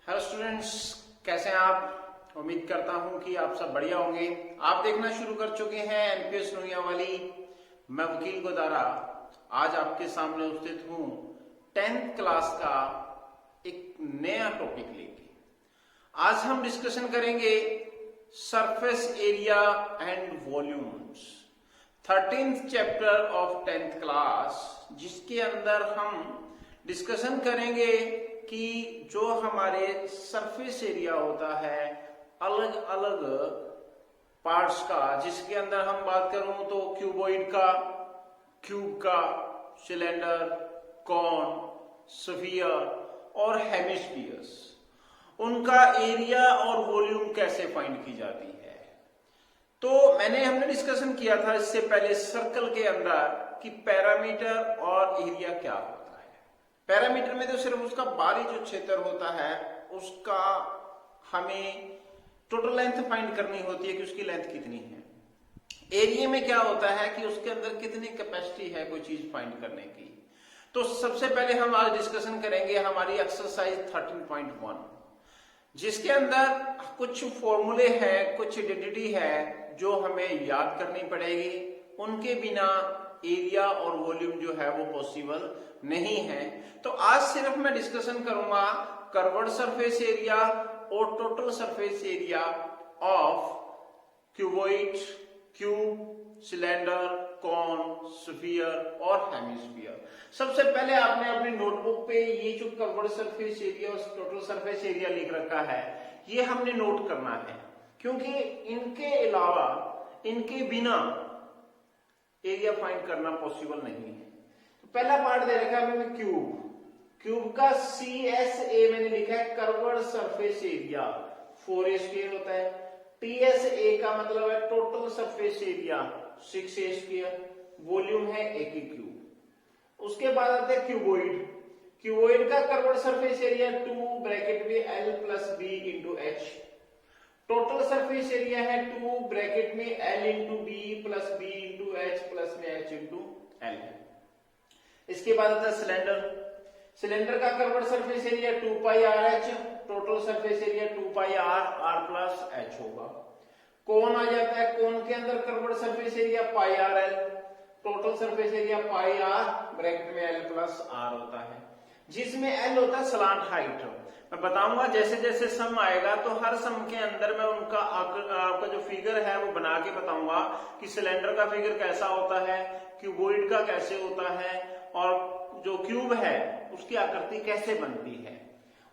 Hello students, कैसे हैं आप। उम्मीद करता हूं कि आप सब बढ़िया होंगे। आप देखना शुरू कर चुके हैं एनपीएस नोइया वाली। मैं वकील गोदारा आज आपके सामने उपस्थित हूं 10th क्लास का एक नया टॉपिक लेके। आज हम डिस्कशन करेंगे surface area and volumes, 13th chapter of 10th class, जिसके अंदर हम डिस्कशन करेंगे कि जो हमारे सरफेस एरिया होता है अलग अलग पार्ट्स का, जिसके अंदर हम बात करूं तो क्यूबॉइड का, क्यूब का, सिलेंडर, कॉन, स्फीयर और हेमिस्फीयर्स, उनका एरिया और वॉल्यूम कैसे फाइंड की जाती है। तो हमने डिस्कशन किया था इससे पहले सर्कल के अंदर कि पैरामीटर और एरिया क्या होता है। पैरामीटर में तो सिर्फ उसका बाहरी जो क्षेत्र होता है उसका हमें टोटल लेंथ फाइंड करनी होती है कि उसकी लेंथ कितनी है। एरिया में क्या होता है कि उसके अंदर कितनी कैपेसिटी है कोई चीज फाइंड करने की। तो सबसे पहले हम आज डिस्कशन करेंगे हमारी एक्सरसाइज 13.1, जिसके अंदर कुछ फॉर्मूले हैं, कुछ आइडेंटिटी है जो हमें याद करनी पड़ेगी। उनके बिना एरिया और वॉल्यूम जो है वो पॉसिबल नहीं है। तो आज सिर्फ मैं डिस्कशन करूंगा कर्व्ड सरफेस एरिया और total surface area of cuboid, cube, cylinder, cone, sphere और हेमिस्फीयर। सबसे पहले आपने अपनी नोटबुक पे ये जो कर्व्ड सरफेस एरिया और टोटल सरफेस एरिया लिख रखा है ये हमने नोट करना है, क्योंकि इनके अलावा, इनके बिना एरिया फाइंड करना पॉसिबल नहीं है। तो पहला पार्ट दे रखा है हमें क्यूब। क्यूब का CSA मैंने लिखा है curved surface area, 4A square होता है। TSA का मतलब है total surface area, 6A square. Volume है A की क्यूब। उसके बाद आता है क्यूबॉइड। क्यूबॉइड का कर्व्ड सरफेस एरिया 2 ब्रैकेट में L plus B into H। Total surface area है 2 ब्रैकेट में L into B plus B into H plus में H इंटू L। इसके बाद आता है सिलेंडर। सिलेंडर का curved surface area 2 pi R H, total surface area 2 pi are plus H होगा। Cone आ जाता है, कौन के अंदर curved surface area pi R L, total surface area pi R bracket में एल प्लस आर होता है, जिसमें एल होता है स्लांट हाइट। मैं बताऊंगा जैसे जैसे सम आएगा तो हर सम के अंदर मैं उनका आपका जो फिगर है वो बना के बताऊंगा कि सिलेंडर का फिगर कैसा होता है, क्यूबॉइड का कैसे होता है और जो क्यूब है उसकी आकृति कैसे बनती है।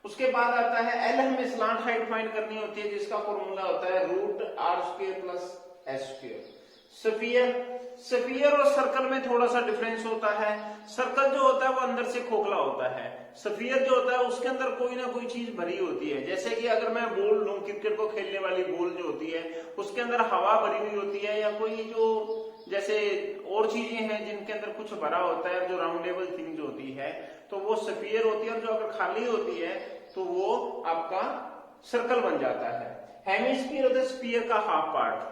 उसके बाद आता है एल, हमें स्लांट हाइट फाइंड करनी होती है जिसका फॉर्मूला होता है root R square plus S square. Sphere और सर्कल में थोड़ा सा डिफरेंस होता है। सर्कल जो होता है वो अंदर से खोखला होता है, स्फीयर जो होता है उसके अंदर कोई ना कोई चीज भरी होती है। जैसे कि अगर मैं बॉल लूं, क्रिकेट को खेलने वाली बॉल जो होती है उसके अंदर हवा भरी हुई होती है, या कोई जो जैसे और चीजें हैं जिनके अंदर कुछ भरा होता है, जो राउंडेबल थिंग जो होती है तो वो स्फीयर होती है, और जो अगर खाली होती है तो वो आपका सर्कल बन जाता है। हेमिस्फीयर होता है स्फीयर का हाफ पार्ट,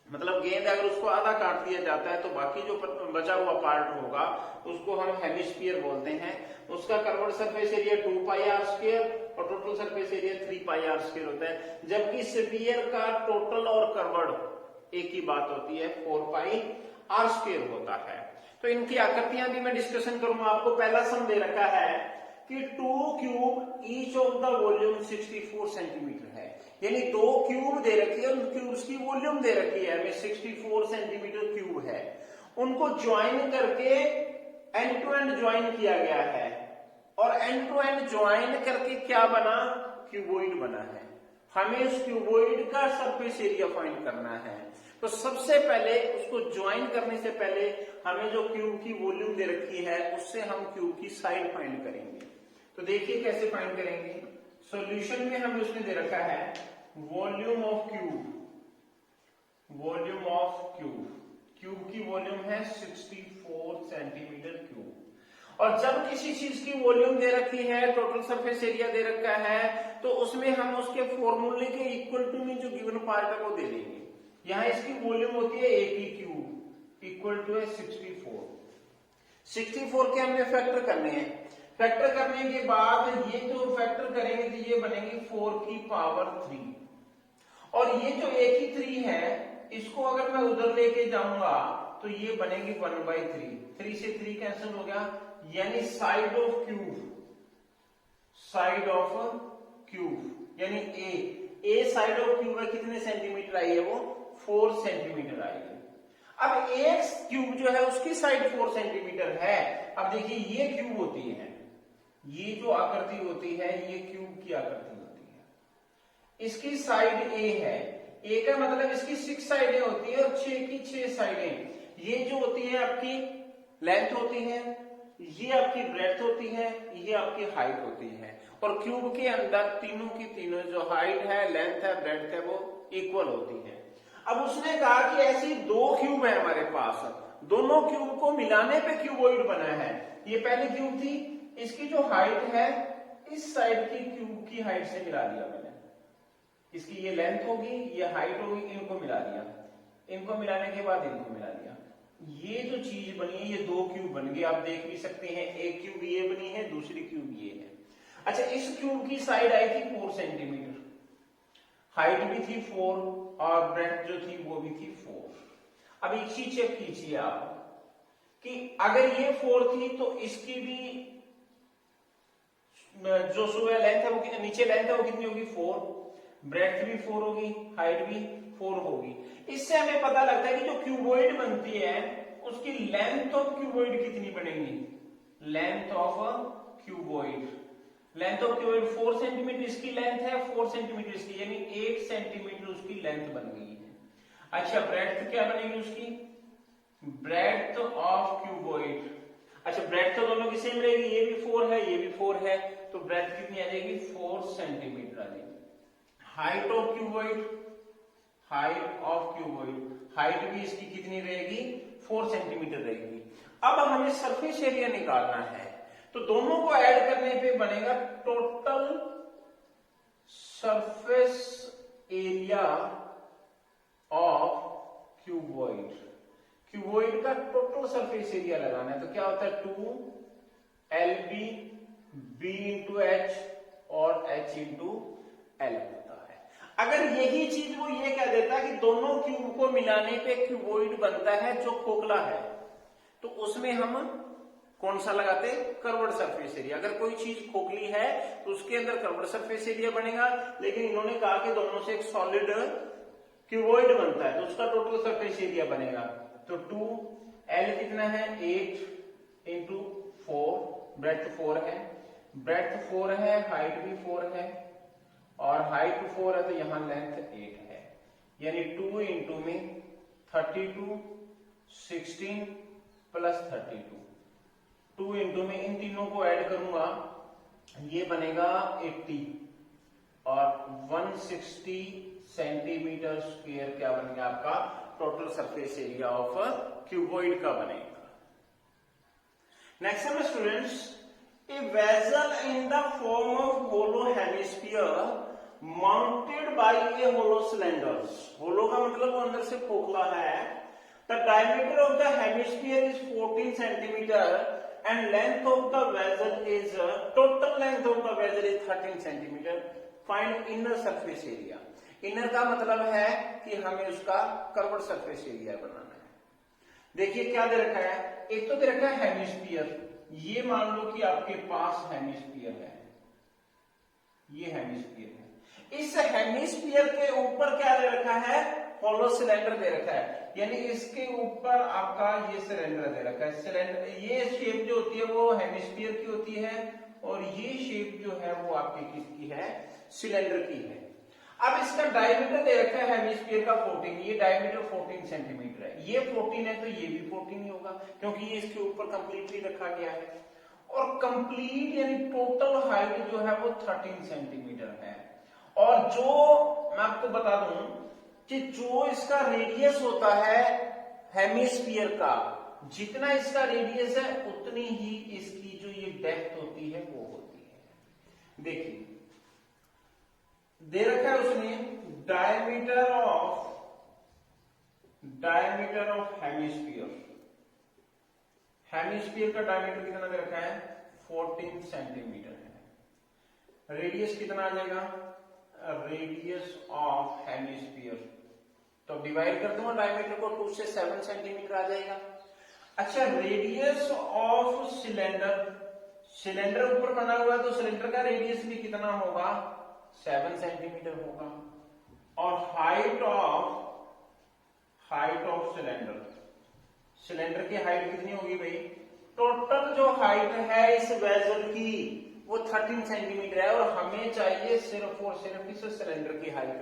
मतलब गेंद अगर उसको आधा काट दिया जाता है तो बाकी जो बचा हुआ पार्ट होगा उसको हम हेमिस्फीयर बोलते हैं। उसका curved surface area 2 pi R square और total surface area 3 pi R square होता है, जबकि स्फीयर का टोटल और कर्व्ड एक ही बात होती है, 4 पाई आर स्क्वायर होता है। तो इनकी आकृतियां भी मैं डिस्कशन करूंगा। आपको पहला सम दे रखा है कि 2 cube each of the volume 64 centimetre है, यानी 2 क्यूब दे रखी है, उन क्यूब्स की वॉल्यूम दे रखी है हमें 64 सेंटीमीटर क्यूब है। उनको ज्वाइन करके एंड टू एंड ज्वाइन किया गया है, और एंड टू एंड ज्वाइन करके क्या बना, क्यूबॉइड बना है। हमें उस क्यूबॉइड का सरफेस एरिया फाइंड करना है। तो सबसे पहले उसको ज्वाइन करने से पहले हमें जो क्यूब की वॉल्यूम दे रखी है उससे हम क्यूब की साइड फाइंड करेंगे। तो देखिए कैसे फाइंड करेंगे। सॉल्यूशन में हमें उसने दे रखा है volume of cube, volume of cube, cube की वॉल्यूम है 64 सेंटीमीटर क्यूब। और जब किसी चीज की वॉल्यूम दे रखी है, टोटल सरफेस एरिया दे रखा है, तो उसमें हम उसके फॉर्मूले के इक्वल टू में जो गिवन पार्ट है वो दे देंगे। यहां इसकी वॉल्यूम होती है A की क्यूब इक्वल टू है 64 के हमने फैक्टर करने हैं। फैक्टर करने के बाद ये जो फैक्टर करेंगे तो ये बनेगी 4 की पावर 3 और ये जो एक ही 3 है इसको अगर मैं उधर लेके जाऊंगा तो ये बनेगी 1/3। 3 से 3 कैंसिल हो गया, यानी साइड ऑफ क्यूब यानी ए साइड ऑफ क्यूब है, कितने सेंटीमीटर आई है वो 4 सेंटीमीटर आई है। अब एक क्यूब जो है उसकी साइड 4 सेंटीमीटर है। अब देखिए ये क्यूब होती है, ये जो आकृति होती है ये क्यूब की आकृति होती है, इसकी साइड ए है, ए का मतलब इसकी 6 साइडें होती है और 6 की 6 साइडें, ये जो होती है आपकी लेंथ होती है, ये आपकी ब्रेड्थ होती है, ये आपकी हाइट होती है। और क्यूब के अंदर तीनों की तीनों जो हाइट है, लेंथ है, ब्रेड्थ है वो इक्वल होती है। अब उसने कहा कि ऐसी 2 क्यूब है हमारे पास, दोनों क्यूब को मिलाने पे क्यूबॉइड बना है। ये पहली क्यूब थी, इसकी जो हाइट है इस साइड की क्यूब की हाइट से मिला दिया मैंने, इसकी ये लेंथ होगी, ये हाइट होगी, इनको मिला दिया, इनको मिलाने के बाद इनको मिला दिया, ये जो चीज बनी है ये 2 क्यूब बन गई। आप देख भी सकते हैं, एक क्यूब ये बनी है, दूसरी क्यूब ये है। अच्छा, इस क्यूब की साइड आई थी 4 सेंटीमीटर, हाइट भी थी 4 और ब्रेड्थ जो थी वो भी थी 4। अब एक चीज चेक कीजिए आप कि अगर ये 4 थी तो इसकी भी जो सुबह लेंथ है वो नीचे लेंथ है वो कितनी होगी 4, ब्रेड्थ भी 4 होगी, हाइट भी 4 होगी। इससे हमें पता लगता है कि जो क्यूबॉइड बनती है उसकी लेंथ ऑफ क्यूबॉइड कितनी बनेगी, लेंथ ऑफ क्यूबॉइड 4 सेंटीमीटर इसकी लेंथ है, 4 सेंटीमीटर इसकी, यानी 1 सेंटीमीटर उसकी लेंथ बन गई है। अच्छा, ब्रेड्थ क्या बनेगी उसकी, ब्रेड्थ ऑफ क्यूबॉइड, अच्छा ब्रेड्थ तो दोनों की सेम रहेगी, ये भी 4 है ये भी 4 है, तो ब्रेड्थ कितनी आ जाएगी 4 सेंटीमीटर आ जाएगी। हाइट ऑफ क्यूबॉइड, हाइट भी इसकी कितनी रहेगी 4 सेंटीमीटर रहेगी। अब हमें सरफेस एरिया निकालना है, तो दोनों को ऐड करने पे बनेगा total surface area of cuboid. Cuboid का टोटल सरफेस एरिया लगाना है, तो क्या होता है 2 b इंटू एच और h इंटू एल होता है। अगर यही चीज वो ये कह देता है कि दोनों क्यूब को मिलाने पे क्यूबॉइड बनता है जो खोखला है, तो उसमें हम कौन सा लगाते, कर्व्ड सरफेस एरिया। अगर कोई चीज खोखली है तो उसके अंदर कर्व्ड सरफेस एरिया बनेगा, लेकिन इन्होंने कहा कि दोनों से एक सॉलिड क्यूबॉइड बनता है तो उसका टोटल सरफेस एरिया बनेगा। तो 2l कितना है 8 इंटू 4, ब्रेड्थ 4 है, ब्रेड्थ 4 है, हाइट भी 4 है और हाइट 4 है तो यहां लेंथ 8 है, यानी 2 इंटू में 32, 16 प्लस 32, 2 इंटू में इन तीनों को ऐड करूंगा ये बनेगा 80 और 160 सेंटीमीटर स्क्वायर क्या बनेगा आपका total surface area of cuboid का बनेगा। नेक्स्ट है students, a vessel in the form of hollow hemisphere mounted by a hollow cylinders. Hollow का मतलब वो अंदर से खोखला है। The diameter of the hemisphere is 14 centimetre and length of the vessel is total length of the vessel is 13 centimeter. Find inner surface area. Inner का मतलब है कि हमें उसका कर्व्ड सरफेस एरिया बनाना है। देखिए क्या दे रखा है, एक तो दे रखा है हेमिस्फीयर, ये मान लो कि आपके पास हेमिस्फीयर है, ये हेमिस्फीयर है। इस हेमिस्फीयर के ऊपर क्या दे रखा है, होलो सिलेंडर दे रखा है, यानी इसके ऊपर आपका ये सिलेंडर दे रखा है। सिलेंडर ये शेप जो होती है वो हेमिस्फीयर की होती है और ये शेप जो है वो आपकी किसकी है, सिलेंडर की है। अब इसका डायमीटर दे रखा है हेमिस्फीयर का 14, ये डायमीटर 14 सेंटीमीटर है, ये 14 है तो ये भी 14 ही होगा क्योंकि ये इसके ऊपर कंप्लीटली रखा गया है। और कंप्लीट यानी टोटल हाइट जो है वो 13 सेंटीमीटर है। और जो मैं आपको बता दूं कि जो इसका रेडियस होता है हेमिस्फीयर का, जितना इसका रेडियस है उतनी ही इसकी जो ये डेप्थ होती है वो होती है। देखिए दे रखा है उसने डायमीटर ऑफ हेमिस्फीयर। हेमिस्फीयर का डायमीटर कितना दे रखा है 14 सेंटीमीटर है। रेडियस कितना आ जाएगा? रेडियस ऑफ हेमिस्फीयर, तो डिवाइड कर दूंगा डायमीटर को 2 से 7 सेंटीमीटर आ जाएगा। अच्छा, रेडियस ऑफ सिलेंडर, सिलेंडर ऊपर बना हुआ है तो सिलेंडर का रेडियस भी कितना होगा? 7 सेंटीमीटर होगा। और हाइट ऑफ सिलेंडर, सिलेंडर की हाइट कितनी होगी भाई? टोटल जो हाइट है इस वेसल की वो 13 सेंटीमीटर है और हमें चाहिए सिर्फ और सिर्फ इस सिलेंडर की हाइट।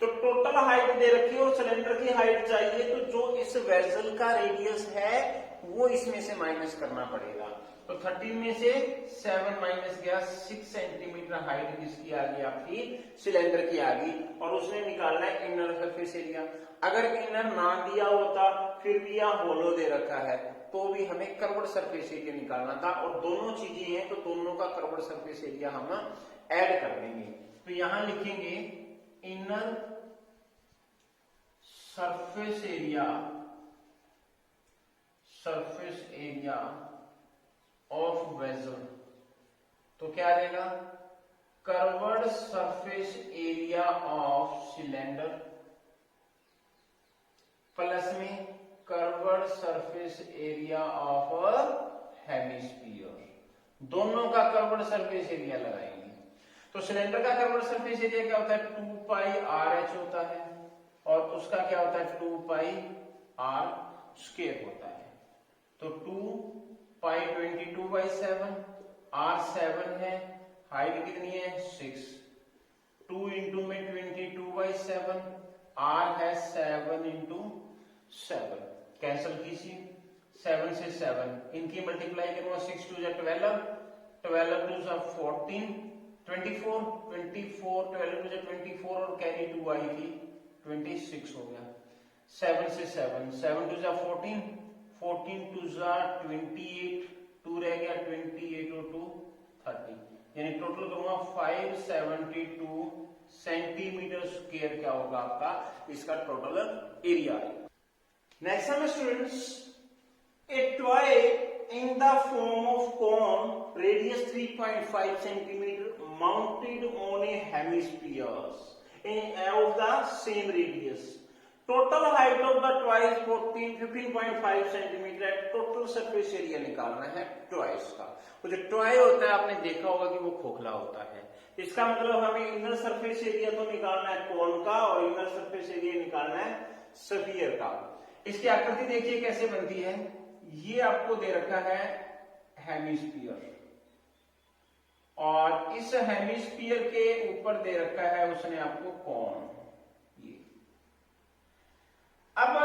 तो टोटल हाइट दे रखी है और सिलेंडर की हाइट चाहिए, तो जो इस वेसल का रेडियस है वो इसमें से माइनस करना पड़ेगा। तो 13 में से 7 माइनस गया, 6 सेंटीमीटर हाइट किसकी आ गई? आपकी सिलेंडर की आ गई। और उसने निकालना है इनर सरफेस एरिया। अगर इनर ना दिया होता फिर भी यह होलो दे रखा है तो भी हमें कर्व्ड सरफेस एरिया निकालना था, और दोनों चीजें हैं तो दोनों का कर्व्ड सरफेस एरिया हम ऐड कर देंगे। तो यहां लिखेंगे inner surface area of vessel, तो क्या आ जाएगा? Curved surface area of cylinder plus में curved surface area of hemisphere, दोनों का कर्व्ड सरफेस एरिया लगाएंगे। तो सिलेंडर का कर्व्ड सरफेस एरिया क्या होता है? 2 पाई RH होता है, और उसका क्या होता है? 2 पाई R स्क्वायर होता है। तो 2 पाई 22/7, R 7 है, हाइट कितनी है? 6, 2 इंटू में 22/7, R है 7 इंटू 7, कैंसिल कीजिए 7 से 7, इनकी मल्टीप्लाई करूंगा 6 2 12, 12 2 14, 24, 24 12 2 24 और कैरी 2 आई थी 26 हो गया। 7 से 7, 7 2 14, 14 2 28, 2 रह गया 28 और 2 30, यानी टोटल करूंगा 572 सेंटीमीटर स्क्वायर क्या होगा आपका इसका टोटल एरिया। नेक्स्ट है students, A toy in the form of cone radius 3.5 centimetre mounted on A hemisphere of the same radius. Total height of the toy is 15.5 centimetre है। Total surface area निकालना है toys का। वो जो toy होता है आपने देखा होगा कि वो खोखला होता है, इसका मतलब हमें इनर सरफेस एरिया तो निकालना है कोन का और इनर सरफेस एरिया निकालना है स्फीयर का। इसकी आकृति देखिए कैसे बनती है। ये आपको दे रखा है हेमिस्फीयर, और इस हेमिस्फीयर के ऊपर दे रखा है उसने आपको कोन। ये अब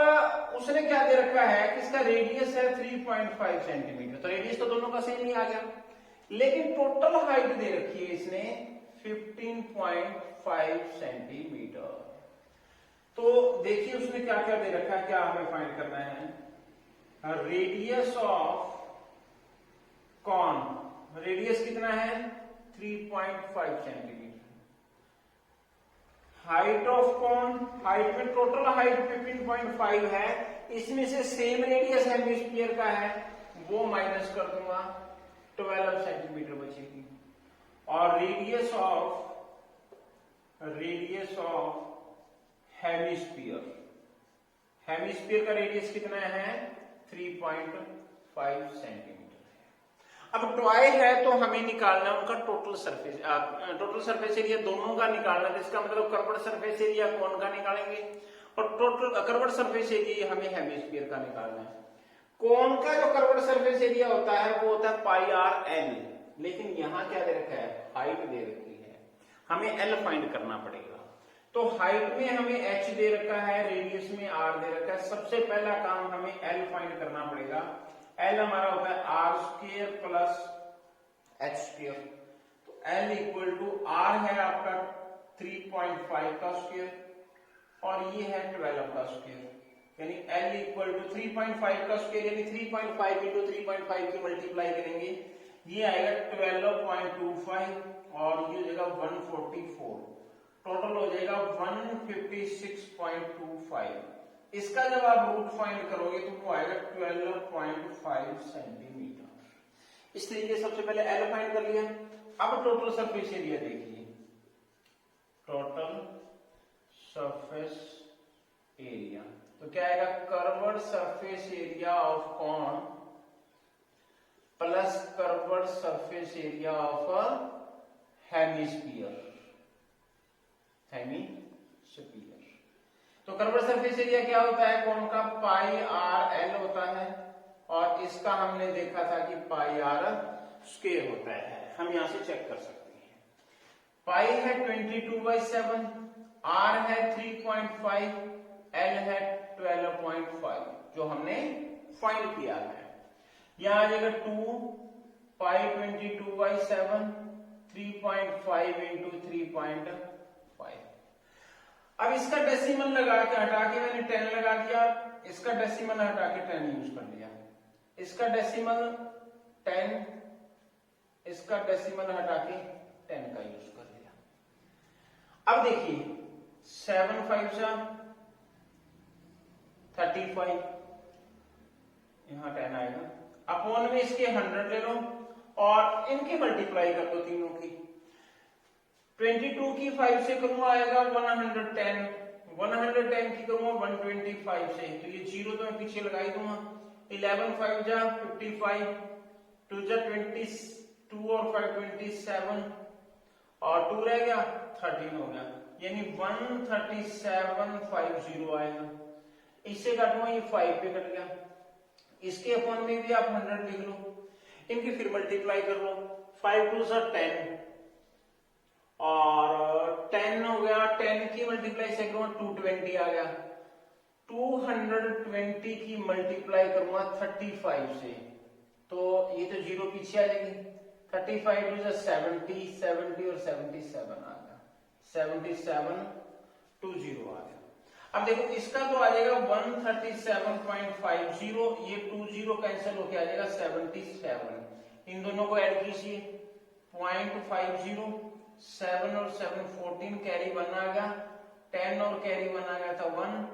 उसने क्या दे रखा है कि इसका रेडियस है 3.5 सेंटीमीटर, तो रेडियस तो दोनों का सेम ही आ गया, लेकिन टोटल हाइट दे रखी है इसने 15.5 सेंटीमीटर। तो देखिए उसने क्या क्या दे रखा है, क्या हमें फाइंड करना है? रेडियस ऑफ कॉन, रेडियस कितना है? 3.5 centimetre. Height of cone, height में टोटल हाइट 15.5 है, इसमें से सेम रेडियस हेमिस्फीयर का है वो माइनस कर दूंगा, 12 सेंटीमीटर बचेगी। और रेडियस ऑफ हेमिस्फीयर, हेमिस्फीयर का रेडियस कितना है? 3.5 सेंटीमीटर। अब टॉय है तो हमें निकालना है उनका टोटल सरफेस एरिया दोनों का निकालना है, जिसका मतलब कर्व्ड सरफेस एरिया कौन का निकालेंगे और टोटल कर्व्ड सरफेस एरिया हमें हेमिस्फीयर का निकालना है। कोन का जो कर्व्ड सरफेस एरिया होता है वो होता है पाई आर एल, लेकिन यहां क्या दे रखा है? हाइट दे रखी है, हमें एल फाइंड करना पड़ेगा। तो हाइट में हमें एच दे रखा है, रेडियस में आर दे रखा है। सबसे पहला काम हमें एल फाइंड करना पड़ेगा। एल हमारा होता है R square plus H square, तो एल इक्वल टू आर है आपका 3.5 का स्क्वायर और ये है 12 का स्क्वायर, यानी एल इक्वल टू 3.5 का स्क्वायर यानी 3.5 इंटू 3.5 की मल्टीप्लाई करेंगे, ये आएगा 12.25 और ये हो जाएगा 144, टोटल हो जाएगा 156.25। इसका जब आप रूट फाइंड करोगे तो वो आएगा 12.5 सेंटीमीटर। इस तरीके से सबसे पहले एल फाइंड कर लिया। अब टोटल सरफेस एरिया देखिए, टोटल सरफेस एरिया तो क्या आएगा, curved surface area of cone plus curved surface area of hemisphere. तो कर्व्ड सरफेस एरिया क्या होता है, कौन का, पाई आर एल होता है, और इसका हमने देखा था कि पाई आर स्क्वायर होता है। हम यहां से चेक कर सकते हैं। पाई है 22/7, आर है 3.5, एल है 12.5 जो हमने फाइंड किया है। यहां आ जाएगा 2 पाई 22/7 3.5 इंटू 3.5। अब इसका डेसिमल लगा के हटा के मैंने 10 लगा दिया, इसका डेसिमल हटा के 10 यूज कर लिया, इसका डेसिमल 10, इसका डेसिमल हटा के 10 का यूज कर लिया। अब देखिए 7 5 35, यहां 10 आएगा, अपॉन में इसके 100 ले लो और इनकी मल्टीप्लाई कर दो तीनों की। 22 की 5 से करूंगा आएगा 110, 110 की करूंगा 125 से, तो ये जीरो तो मैं पीछे लगा ही दूंगा। 11 5 जा 55, 2 जा 22 और 5 27 और 2 रह गया 13 हो गया, यानी 13750 आएगा। इससे काटूंगा ये 5 पे कट गया, इसके अपॉन में भी आप 100 लिख लो, इनकी फिर मल्टीप्लाई कर लो। 5 2 जा 10 और 10 हो गया, 10 की मल्टीप्लाई से करूंगा 220 आ गया, 220 की मल्टीप्लाई करूंगा 35 से, तो ये तो जीरो पीछे आ जाएगी। 35 टू 70, 70 और 77 आ गया, 7720 आ गया। अब देखो इसका तो आ जाएगा 137.50, ये 20 कैंसिल होके आ जाएगा 77, इन दोनों को ऐड कीजिए 0.50, 7 और 7 14, कैरी 1 आ गया, 10 और कैरी 1 आ गया था 1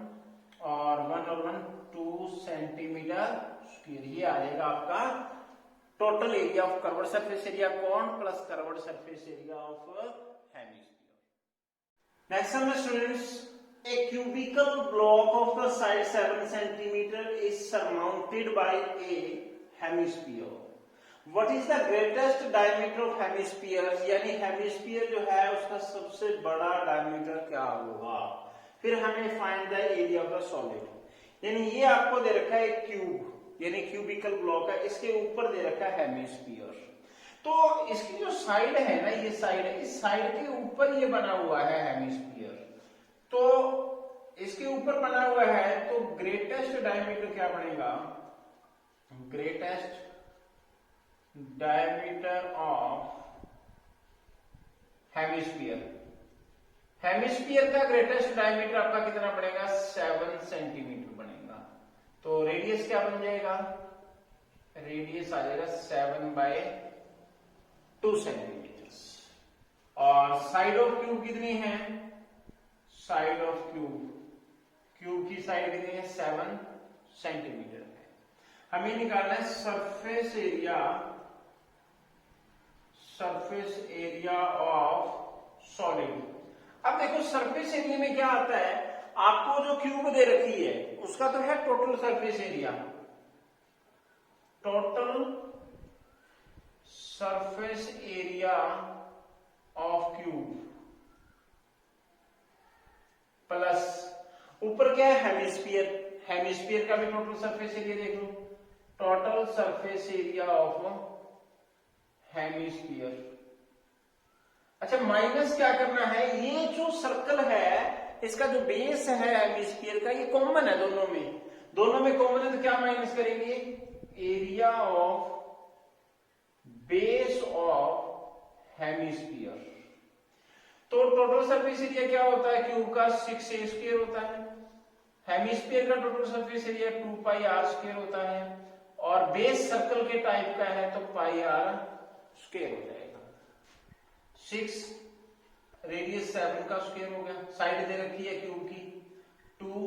और 1 2 सेंटीमीटर स्क्वायर। ये आ जाएगा आपका total area of curved surface area cone plus curved surface area of hemisphere. Next some students, a cubical block of the side 7 centimeter is surmounted by a hemisphere. What is the greatest diameter of hemisphere? यानी hemisphere जो है उसका सबसे बड़ा diameter क्या होगा। फिर हमें find the area of the solid, यानी ये आपको दे रखा है क्यूब, यानी क्यूबिकल ब्लॉक है, इसके ऊपर दे रखा है हेमिस्फीयर। तो इसकी जो साइड है ना, ये साइड है, इस साइड के ऊपर ये बना हुआ है हेमिस्फीयर, तो इसके ऊपर बना हुआ है, तो ग्रेटेस्ट डायमीटर क्या बनेगा, greatest diameter of hemisphere. Hemisphere का ग्रेटेस्ट डायमीटर आपका कितना बनेगा, 7 सेंटीमीटर बनेगा। तो रेडियस क्या बन जाएगा, रेडियस आ जाएगा 7/2 सेंटीमीटर। और साइड ऑफ क्यूब कितनी है, साइड ऑफ क्यूब, क्यूब की साइड कितनी है 7 सेंटीमीटर है। हमें निकालना है surface area, surface area of solid. अब देखो सरफेस एरिया में क्या आता है, आपको जो क्यूब दे रखी है उसका तो है total surface area, total surface area of cube plus ऊपर क्या है हेमिस्फीयर, हेमिस्फीयर का भी टोटल सरफेस एरिया देख लो, total surface area of hemisphere. अच्छा माइनस क्या करना है, ये जो सर्कल है इसका जो बेस है हेमिस्फीयर का ये कॉमन है दोनों में, दोनों में कॉमन है, तो क्या माइनस करेंगे, area of base of hemisphere. तो टोटल सरफेस एरिया क्या होता है क्यूब का, 6a स्क्वायर होता है, हेमिस्फीयर का total surface area 2πr square होता है, और बेस सर्कल के टाइप का है तो πr स्क्वायर हो जाएगा। 6 रेडियस 7 का स्क्वायर हो गया, साइड दे रखी है क्यूब की 2,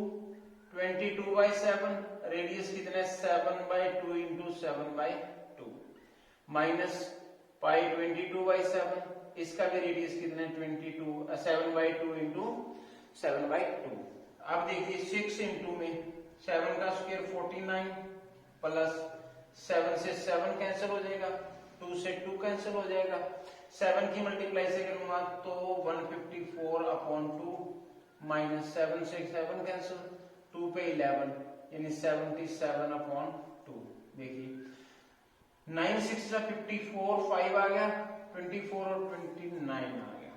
22/7, रेडियस कितने 7/2 इंटू 7/2, माइनस पाई 22/7, इसका भी रेडियस कितना है 22, 7/2 इंटू 7/2। अब देखिए 6 इंटू में 7 का स्क्वायर 49 प्लस 7 से 7 कैंसिल हो जाएगा, 2 से 2 कैंसिल हो जाएगा, 7 की मल्टीप्लाई से करूंगा तो 154/2 माइनस 7 से 7 कैंसिल, 2 पे 11 यानी 77/2। देखिए 9 6 जा 54, 5 आ गया, 24 और 29 आ गया,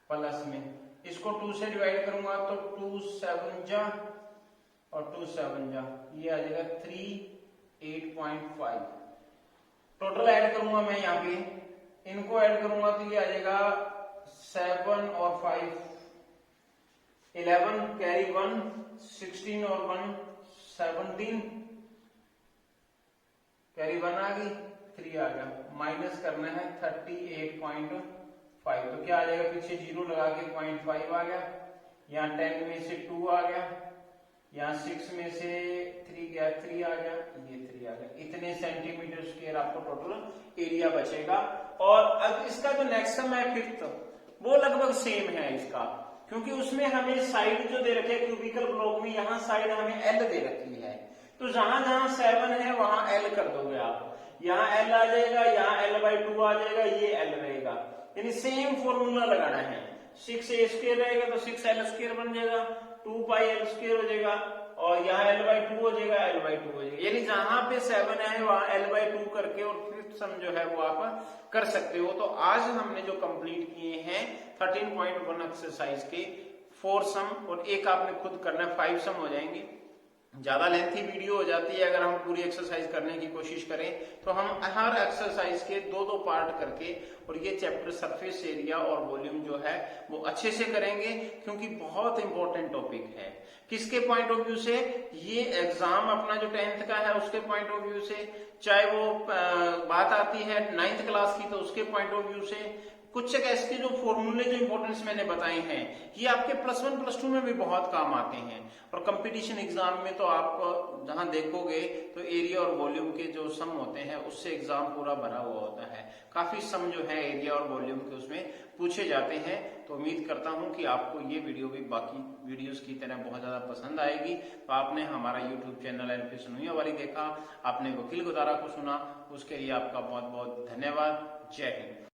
प्लस में इसको 2 से डिवाइड करूंगा तो 2 7 जा और 2 7 जा, ये आ जाएगा 38.5। टोटल ऐड करूंगा मैं यहाँ पे, इनको ऐड करूंगा तो ये आ जाएगा 7 और 5 11, कैरी 1 16 और 1 17, कैरी 1 आ गई, 3 आ गया, माइनस करना है 38.5। तो क्या आ जाएगा, पीछे 0 लगा के 0.5 आ गया, यहाँ 10 में से 2 आ गया, यहाँ 6 में से 3 गया, 3 आ गया, ये 3 आ गया। इतने सेंटीमीटर स्क्वायर आपको टोटल एरिया बचेगा। और अब इसका जो नेक्स्ट सम है फिफ्थ, वो लगभग सेम है इसका, क्योंकि उसमें हमें साइड जो दे रखे क्यूबिकल ब्लॉक में, यहाँ साइड हमें एल दे रखी है, तो जहां जहां 7 है वहां एल कर दोगे आप, यहाँ एल आ जाएगा, यहाँ L/2 आ जाएगा, ये एल रहेगा, यानी सेम फॉर्मूला लगाना है। 6a² रहेगा तो 6l² बन जाएगा, 2πl² हो जाएगा, और यहाँ L/2 हो जाएगा, L/2 हो जाएगा, यानी जहां पे 7 है वहां L/2 करके और फिफ्थ सम जो है वो आप कर सकते हो। तो आज हमने जो कंप्लीट किए हैं 13.1 एक्सरसाइज के 4 सम, और एक आपने खुद करना है, 5 सम हो जाएंगे। ज्यादा लेंथी वीडियो हो जाती है अगर हम पूरी एक्सरसाइज करने की कोशिश करें, तो हम हर एक्सरसाइज के 2-2 पार्ट करके और ये चैप्टर सरफेस एरिया और वॉल्यूम जो है वो अच्छे से करेंगे, क्योंकि बहुत इंपॉर्टेंट टॉपिक है। किसके पॉइंट ऑफ व्यू से, ये एग्जाम अपना जो 10th का है उसके पॉइंट ऑफ व्यू से, चाहे वो बात आती है 9th क्लास की तो उसके पॉइंट ऑफ व्यू से, कुछ एक ऐसे जो फॉर्मूले जो इंपॉर्टेंस मैंने बताए हैं ये आपके +1 +2 में भी बहुत काम आते हैं, और कंपटीशन एग्जाम में तो आप जहां देखोगे तो एरिया और वॉल्यूम के जो सम होते हैं उससे एग्जाम पूरा भरा हुआ होता है। काफी सम जो है एरिया और वॉल्यूम के उसमें पूछे जाते हैं। तो उम्मीद करता हूं कि आपको ये वीडियो भी बाकी वीडियोस की तरह बहुत ज्यादा पसंद आएगी। तो आपने हमारा यूट्यूब चैनल एनपी सोनुया वाली देखा, आपने वकील गोदारा को सुना, उसके लिए आपका बहुत बहुत धन्यवाद। जय हिंद।